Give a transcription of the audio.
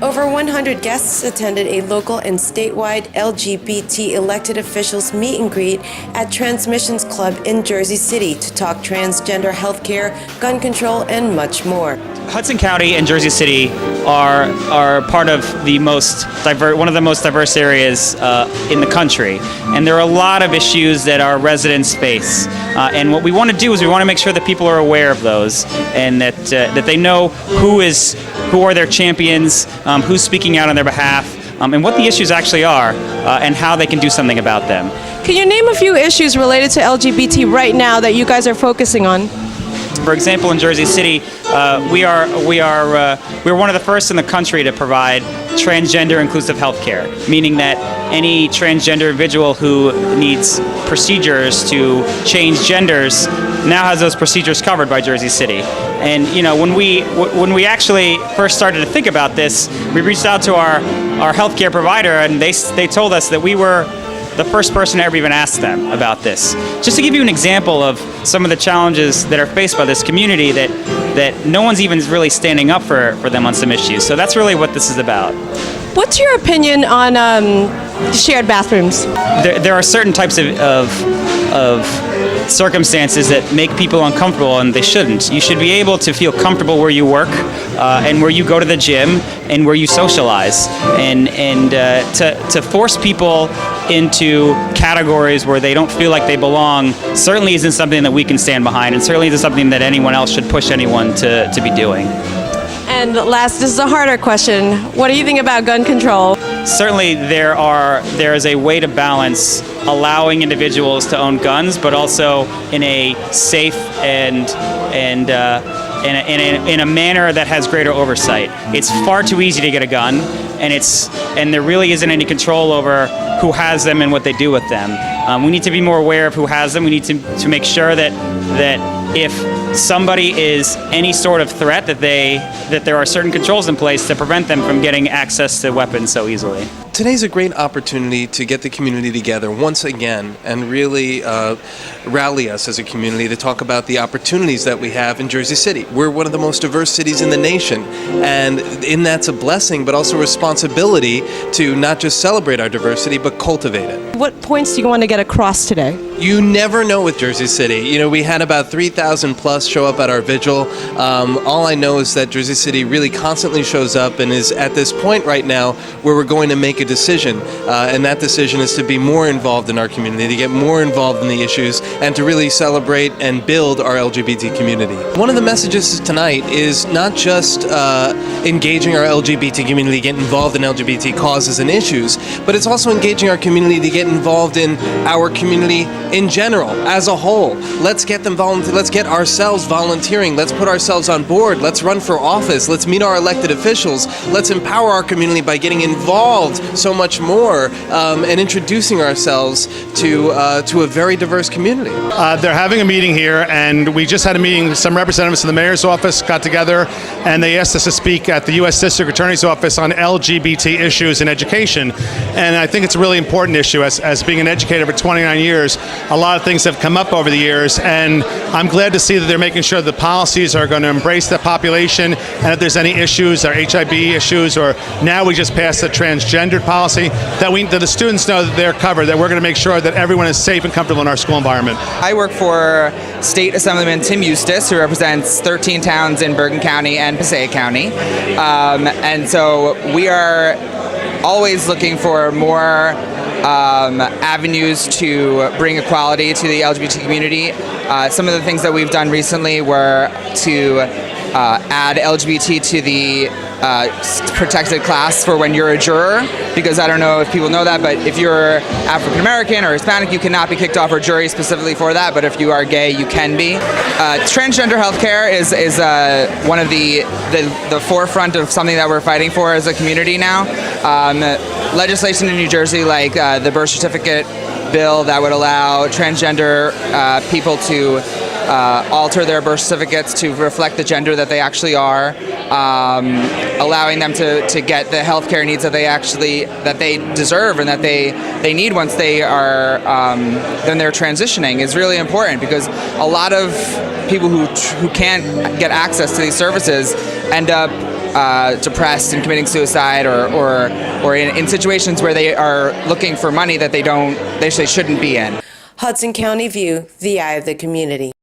Over 100 guests attended a local and statewide LGBT elected officials meet and greet at Transmissions Club in Jersey City to talk transgender healthcare, gun control, and much more. Hudson County and Jersey City are part of one of the most diverse areas in the country, and there are a lot of issues that our residents face. And what we want to do is we want to make sure that people are aware of those, and that they know who are their champions, who's speaking out on their behalf, and what the issues actually are, and how they can do something about them. Can you name a few issues related to LGBT right now that you guys are focusing on? For example, in Jersey City, we're one of the first in the country to provide transgender inclusive health care, meaning that any transgender individual who needs procedures to change genders now has those procedures covered by Jersey City. And when we actually first started to think about this, we reached out to our healthcare provider, and they told us that we were the first person to ever even ask them about this. Just to give you an example of some of the challenges that are faced by this community, that no one's even really standing up for them on some issues. So that's really what this is about. What's your opinion on shared bathrooms? There are certain types of circumstances that make people uncomfortable, and they shouldn't. You should be able to feel comfortable where you work, and where you go to the gym, and where you socialize. And to force people into categories where they don't feel like they belong certainly isn't something that we can stand behind, and certainly isn't something that anyone else should push anyone to be doing. And last, this is a harder question. What do you think about gun control? Certainly there is a way to balance allowing individuals to own guns, but also in a safe and in a manner that has greater oversight. It's far too easy to get a gun, and there really isn't any control over who has them and what they do with them. We need to be more aware of who has them. We need to make sure that if somebody is any sort of threat, that there are certain controls in place to prevent them from getting access to weapons so easily. Today's a great opportunity to get the community together once again and really rally us as a community to talk about the opportunities that we have in Jersey City. We're one of the most diverse cities in the nation, and that's a blessing, but also a responsibility to not just celebrate our diversity, but cultivate it. What points do you want to get across today? You never know with Jersey City. We had about 3,000 plus show up at our vigil. All I know is that Jersey City really constantly shows up and is at this point right now where we're going to make a decision, and that decision is to be more involved in our community, to get more involved in the issues, and to really celebrate and build our LGBT community. One of the messages tonight is not just engaging our LGBT community to get involved in LGBT causes and issues, but it's also engaging our community to get involved in our community in general, as a whole. Let's get them let's get ourselves volunteering. Let's put ourselves on board. Let's run for office. Let's meet our elected officials. Let's empower our community by getting involved so much more, and introducing ourselves to a very diverse community. They're having a meeting here, and we just had a meeting. Some representatives from the mayor's office got together, and they asked us to speak at the U.S. District Attorney's Office on LGBT issues in education. And I think it's a really important issue. As being an educator for 29 years, a lot of things have come up over the years, and I'm glad to see that they're making sure the policies are going to embrace the population, and if there's any issues or HIV issues, or now we just passed a transgendered policy, that the students know that they're covered, that we're going to make sure that everyone is safe and comfortable in our school environment. I work for State Assemblyman Tim Eustace, who represents 13 towns in Bergen County and Passaic County. And so we are always looking for more avenues to bring equality to the LGBT community. Some of the things that we've done recently were to add LGBT to the protected class for when you're a juror, because I don't know if people know that, but if you're African American or Hispanic, you cannot be kicked off our jury specifically for that, but if you are gay, you can be. Transgender healthcare is one of the forefront of something that we're fighting for as a community now. Legislation in New Jersey, like the birth certificate bill that would allow transgender people to alter their birth certificates to reflect the gender that they actually are, allowing them to get the healthcare needs that they deserve and that they need once they are then they're transitioning is really important, because a lot of people who can't get access to these services end up depressed and committing suicide, or in situations where they are looking for money that they shouldn't be in. Hudson County View, the eye of the community.